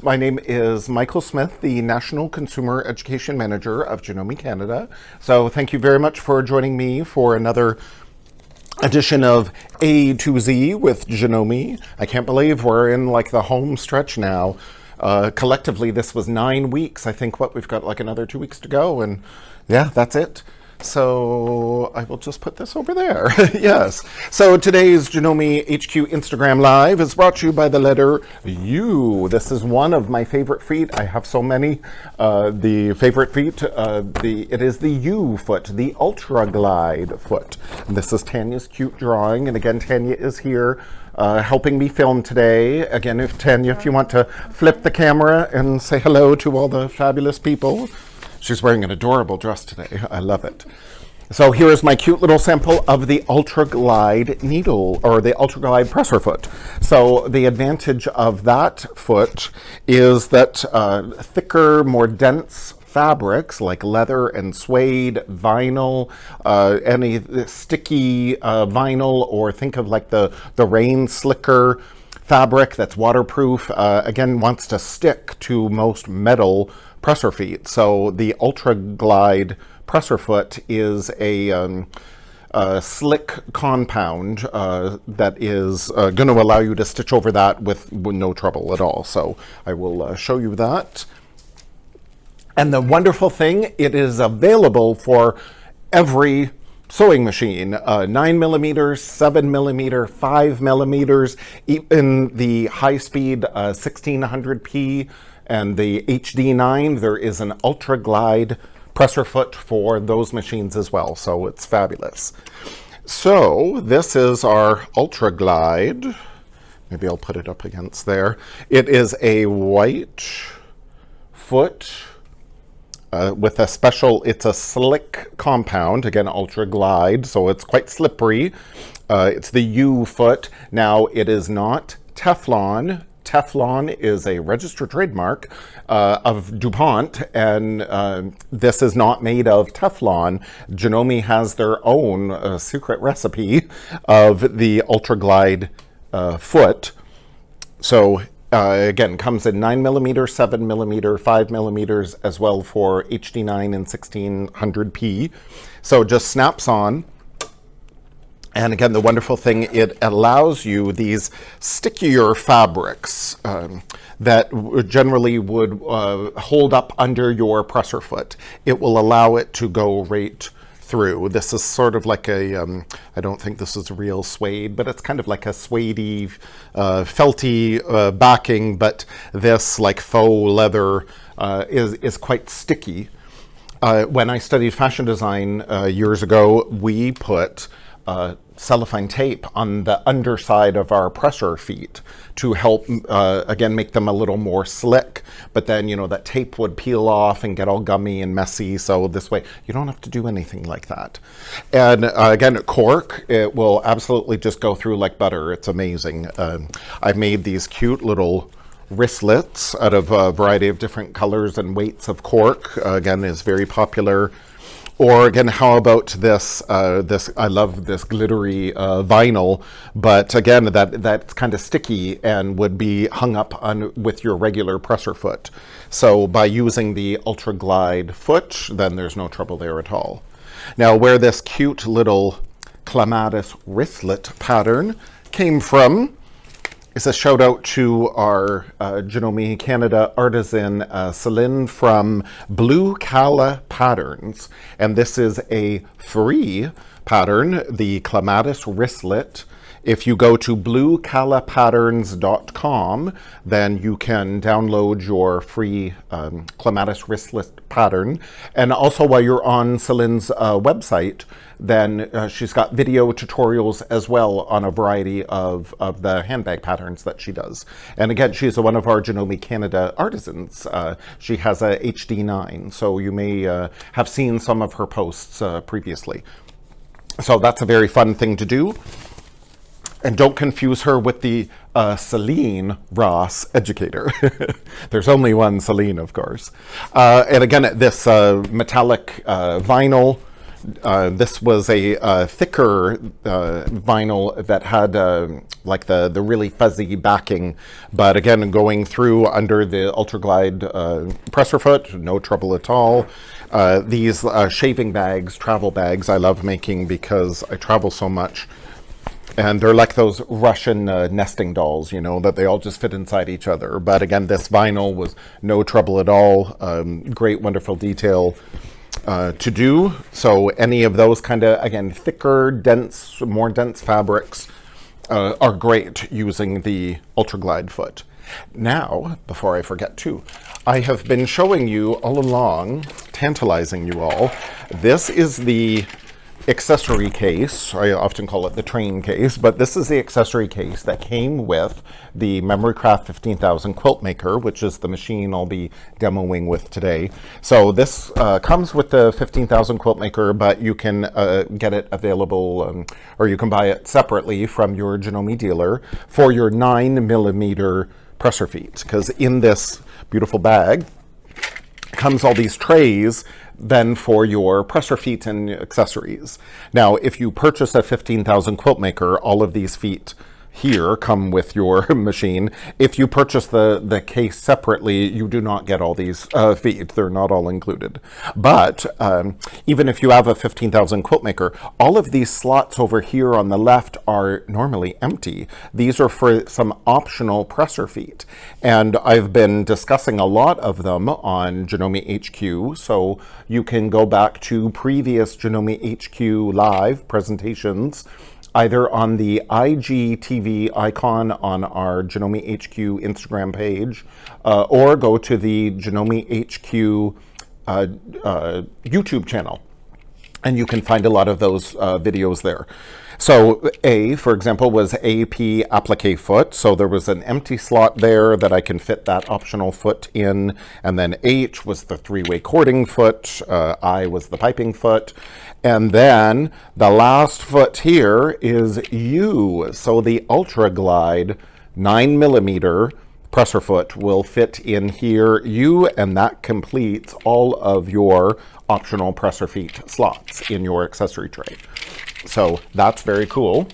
My name is Michael Smith, the National Consumer Education Manager of Janome Canada. So thank you very much for joining me for another edition of A to Z with Janome. I can't believe we're in like the home stretch now. Collectively, this was 9 weeks. I think we've got like another 2 weeks to go, and yeah, that's it. So I will just put this over there. Yes. So today's Janome HQ Instagram Live is brought to you by the letter U. This is one of my favorite feet. I have so many. The favorite feet, it is the U foot, the Ultra Glide foot. And this is Tanya's cute drawing. And again, Tanya is here helping me film today. Again, if you want to flip the camera and say hello to all the fabulous people. She's wearing an adorable dress today. I love it. So here is my cute little sample of the Ultra Glide needle, or the Ultra Glide presser foot. So the advantage of that foot is that thicker, more dense fabrics like leather and suede, vinyl, any sticky vinyl, or think of like the rain slicker fabric that's waterproof, again, wants to stick to most metal presser feet. So the Ultra Glide presser foot is a slick compound that is going to allow you to stitch over that with no trouble at all. So I will show you that. And the wonderful thing, it is available for every sewing machine, 9mm, 7mm, 5mm, even the high-speed 1600p and the HD9. There is an Ultra Glide presser foot for those machines as well, so it's fabulous. So this is our Ultra Glide. Maybe I'll put it up against there. It is a white foot with a special, it's a slick compound, again, Ultra Glide, so it's quite slippery. It's the U foot. Now, it is not Teflon. Teflon is a registered trademark of DuPont, and this is not made of Teflon. Janome has their own secret recipe of the Ultra Glide foot. So again, comes in 9mm, 7mm, 5mm, as well for HD9 and 1600p. So it just snaps on. And again, the wonderful thing, it allows you these stickier fabrics that generally would hold up under your presser foot. It will allow it to go right through. This is sort of like a, I don't think this is real suede, but it's kind of like a suede-y, felty backing, but this like faux leather is quite sticky. When I studied fashion design years ago, we put cellophane tape on the underside of our presser feet to help, again, make them a little more slick. But then, you know, that tape would peel off and get all gummy and messy. So this way, you don't have to do anything like that. And again, cork, it will absolutely just go through like butter. It's amazing. I made these cute little wristlets out of a variety of different colors and weights of cork. Again, is very popular. Or again, how about this? I love this glittery vinyl, but again, that's kind of sticky and would be hung up on with your regular presser foot. So by using the Ultra Glide foot, then there's no trouble there at all. Now, where this cute little clematis wristlet pattern came from is a shout out to our Janome Canada artisan Celine from Blue Cala Patterns, and this is a free pattern, the clematis wristlet. If you go to bluecalapatterns.com, then you can download your free clematis wristlet pattern. And also, while you're on Celine's website, then she's got video tutorials as well on a variety of the handbag patterns that she does. And again, she's one of our Janome Canada artisans. She has a HD9, so you may have seen some of her posts previously. So that's a very fun thing to do. And don't confuse her with the Celine Ross educator. There's only one Celine, of course. And again, this metallic vinyl This was a thicker vinyl that had like the really fuzzy backing, but again, going through under the Ultra Glide presser foot, no trouble at all. These shaving bags, travel bags, I love making because I travel so much. And they're like those Russian nesting dolls, you know, that they all just fit inside each other. But again, this vinyl was no trouble at all. Great, wonderful detail to do. So any of those kind of, again, thicker, dense, more dense fabrics are great using the Ultra Glide foot. Now, before I forget too, I have been showing you all along, tantalizing you all, this is the accessory case. I often call it the train case, but this is the accessory case that came with the Memorycraft 15,000 quilt maker, which is the machine I'll be demoing with today. So this comes with the 15,000 quilt maker, but you can get it available or you can buy it separately from your Janome dealer for your 9mm presser feet, because in this beautiful bag comes all these trays then for your presser feet and accessories. Now, if you purchase a 15,000 quilt maker, all of these feet here come with your machine. If you purchase the case separately, you do not get all these feet. They're not all included. But even if you have a 15,000 quilt maker, all of these slots over here on the left are normally empty. These are for some optional presser feet. And I've been discussing a lot of them on Janome HQ, so you can go back to previous Janome HQ live presentations either on the IGTV icon on our Janome HQ Instagram page, or go to the Janome HQ YouTube channel, and you can find a lot of those videos there. So A, for example, was AP applique foot. So there was an empty slot there that I can fit that optional foot in. And then H was the three-way cording foot. I was the piping foot. And then the last foot here is U. So the Ultra Glide 9mm presser foot will fit in here, U, and that completes all of your optional presser feet slots in your accessory tray. So that's very cool.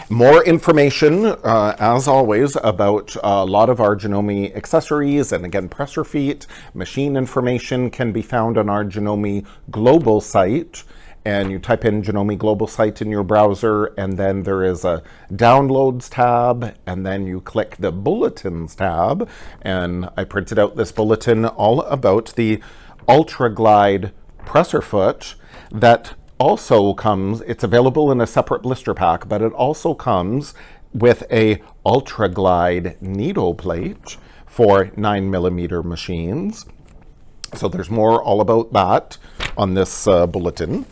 More information, as always, about a lot of our Janome accessories and again presser feet, machine information can be found on our Janome global site. And you type in Janome global site in your browser, and then there is a downloads tab, and then you click the bulletins tab. And I printed out this bulletin all about the Ultra Glide presser foot that also comes, it's available in a separate blister pack, but it also comes with a Ultra Glide needle plate for 9mm machines. So there's more all about that on this bulletin.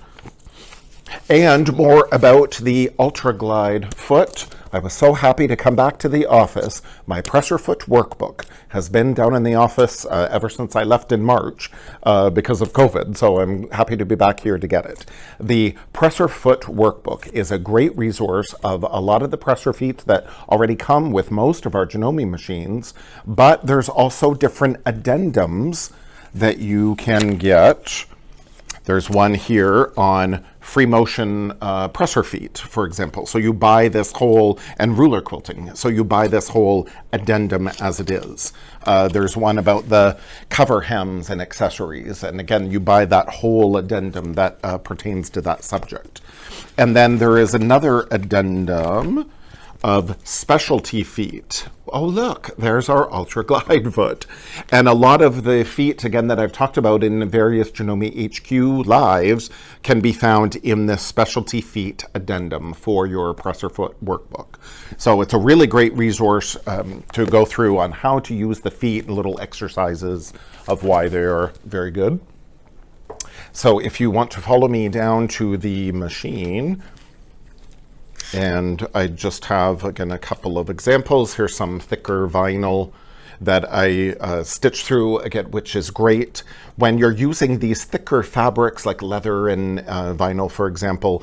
And more about the Ultra Glide foot. I was so happy to come back to the office. My Presser Foot Workbook has been down in the office ever since I left in March because of COVID, so I'm happy to be back here to get it. The Presser Foot Workbook is a great resource of a lot of the presser feet that already come with most of our Janome machines, but there's also different addendums that you can get. There's one here on free motion presser feet, for example. So you buy this whole, and ruler quilting. So you buy this whole addendum as it is. There's one about the cover hems and accessories. And again, you buy that whole addendum that pertains to that subject. And then there is another addendum of specialty feet. Oh, look, there's our Ultra Glide foot. And a lot of the feet, again, that I've talked about in various Janome HQ lives can be found in this specialty feet addendum for your Presser Foot Workbook. So it's a really great resource to go through on how to use the feet and little exercises of why they are very good. So if you want to follow me down to the machine, and I just have, again, a couple of examples. Here's some thicker vinyl that I stitch through again, which is great. When you're using these thicker fabrics like leather and vinyl, for example,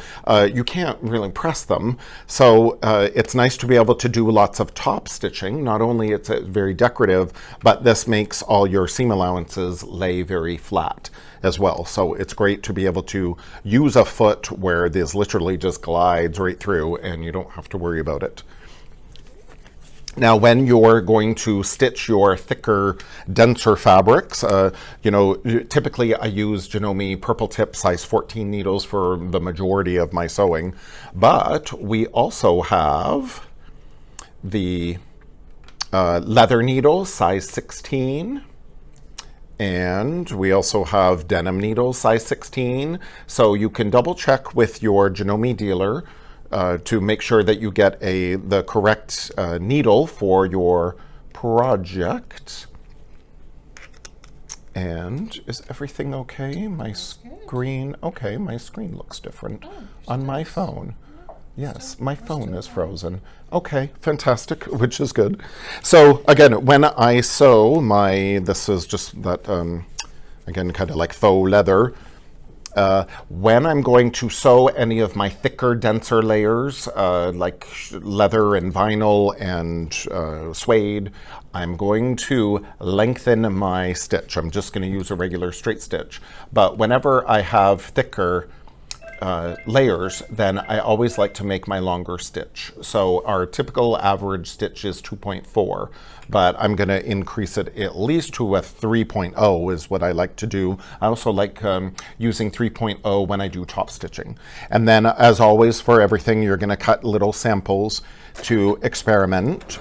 you can't really press them. So it's nice to be able to do lots of top stitching. Not only it's very decorative, but this makes all your seam allowances lay very flat as well. So it's great to be able to use a foot where this literally just glides right through and you don't have to worry about it. Now, when you're going to stitch your thicker, denser fabrics, typically I use Janome purple tip size 14 needles for the majority of my sewing, but we also have the leather needle size 16. And we also have denim needles size 16. So you can double check with your Janome dealer to make sure that you get the correct needle for your project. And is everything okay? My screen looks different on my phone. Yes, my phone is frozen. Okay, fantastic, which is good. So again, when I sew this is just that, again, kind of like faux leather. When I'm going to sew any of my thicker, denser layers, like leather and vinyl and suede, I'm going to lengthen my stitch. I'm just going to use a regular straight stitch. But whenever I have thicker layers, then I always like to make my longer stitch. So our typical average stitch is 2.4, but I'm going to increase it at least to a 3.0 is what I like to do. I also like using 3.0 when I do top stitching. And then, as always, for everything, you're going to cut little samples to experiment.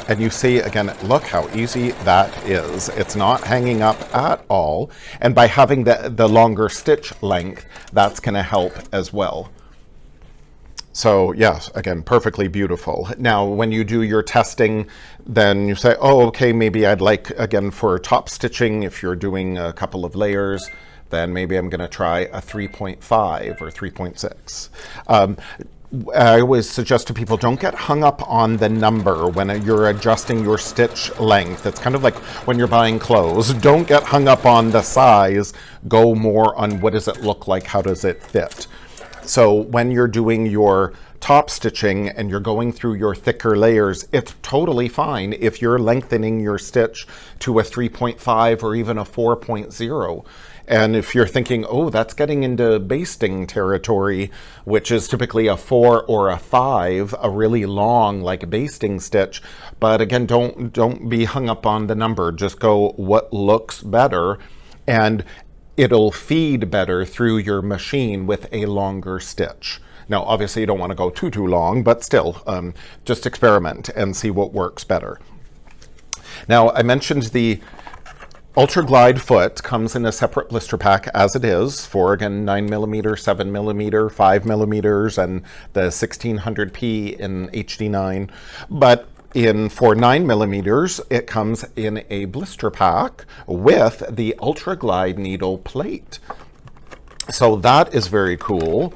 And you see, again, look how easy that is. It's not hanging up at all. And by having the longer stitch length, that's going to help as well. So yes, again, perfectly beautiful. Now, when you do your testing, then you say, oh, okay, maybe I'd like, again, for top stitching, if you're doing a couple of layers, then maybe I'm going to try a 3.5 or 3.6. I always suggest to people, don't get hung up on the number when you're adjusting your stitch length. It's kind of like when you're buying clothes. Don't get hung up on the size. Go more on what does it look like, how does it fit. So when you're doing your top stitching and you're going through your thicker layers, it's totally fine if you're lengthening your stitch to a 3.5 or even a 4.0. And if you're thinking, oh, that's getting into basting territory, which is typically a 4 or a 5, a really long like basting stitch. But again, don't be hung up on the number. Just go what looks better, and it'll feed better through your machine with a longer stitch. Now, obviously, you don't want to go too long, but still, just experiment and see what works better. Now, I mentioned the Ultra Glide foot comes in a separate blister pack as it is for, again, 9mm, 7mm, 5mm, and the 1600p in HD9. But for 9mm, it comes in a blister pack with the Ultra Glide needle plate. So that is very cool.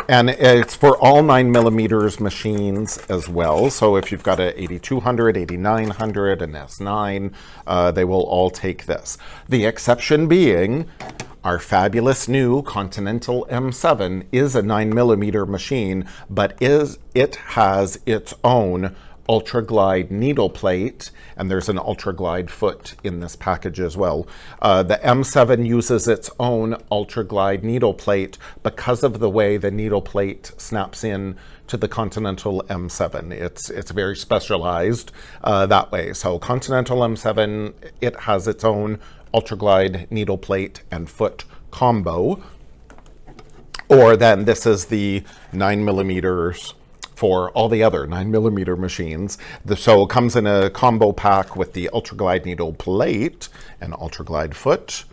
And it's for all 9mm machines as well. So if you've got a 8200, 8900, an S9, they will all take this. The exception being our fabulous new Continental M7 is a 9mm machine, but it has its own Ultra Glide needle plate, and there's an Ultra Glide foot in this package as well. The M7 uses its own Ultra Glide needle plate because of the way the needle plate snaps in to the Continental M7. It's very specialized that way. So Continental M7, it has its own Ultra Glide needle plate and foot combo. Or then this is the 9mm for all the other 9mm machines. So it comes in a combo pack with the Ultra Glide needle plate and Ultra Glide foot.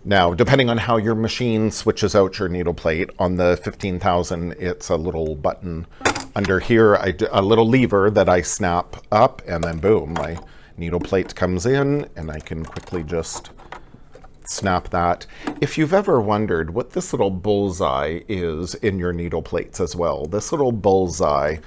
Now, depending on how your machine switches out your needle plate, on the 15,000, it's a little button under here, a little lever that I snap up, and then boom, my needle plate comes in, and I can quickly just snap that. If you've ever wondered what this little bullseye is in your needle plates as well, this little bullseye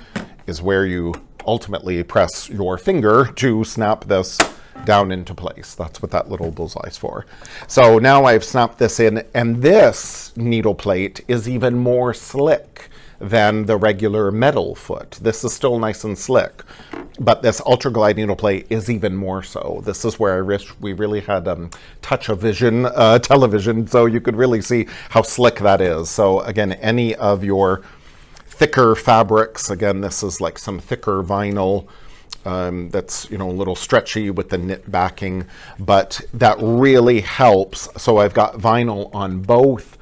is where you ultimately press your finger to snap this down into place. That's what that little bullseye's for. So now I've snapped this in, and this needle plate is even more slick than the regular metal foot. This is still nice and slick, but this Ultra Glide needle plate is even more so. This is where I wish we really had touch of vision television, so you could really see how slick that is. So again, any of your thicker fabrics, again, this is like some thicker vinyl that's, you know, a little stretchy with the knit backing, but that really helps. So I've got vinyl on both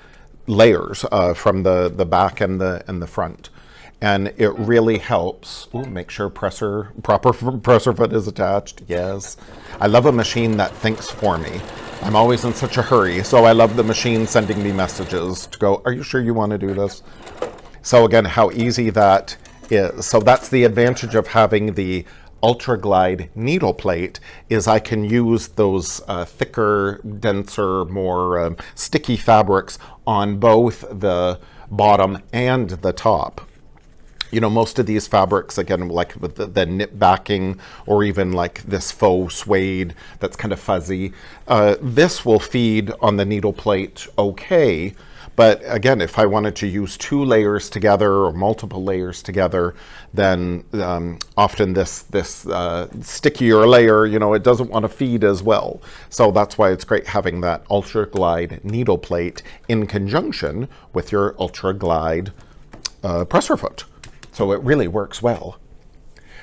layers from the back and the front, and it really helps. Ooh, make sure proper presser foot is attached. Yes, I love a machine that thinks for me. I'm always in such a hurry, so I love the machine sending me messages to go, are you sure you want to do this? So again, how easy that is. So that's the advantage of having the Ultra Glide needle plate, is I can use those thicker, denser, more sticky fabrics on both the bottom and the top. You know, most of these fabrics, again, like with the knit backing, or even like this faux suede that's kind of fuzzy, this will feed on the needle plate okay. But again, if I wanted to use 2 layers together or multiple layers together, then often this stickier layer, you know, it doesn't want to feed as well. So that's why it's great having that Ultra Glide needle plate in conjunction with your Ultra Glide presser foot. So it really works well.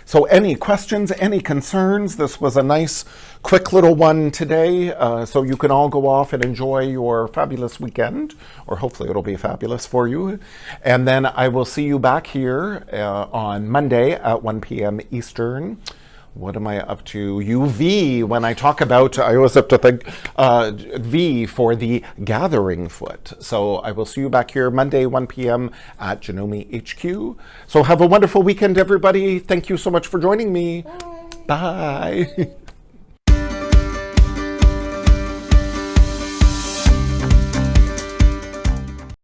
So any questions, any concerns? This was a nice, quick little one today, so you can all go off and enjoy your fabulous weekend, or hopefully it'll be fabulous for you. And then I will see you back here on Monday at 1 p.m. Eastern. What am I up to? UV, when I talk about, I always have to think V for the gathering foot. So I will see you back here Monday, 1 p.m. at Janome HQ. So have a wonderful weekend, everybody. Thank you so much for joining me. Bye. Bye.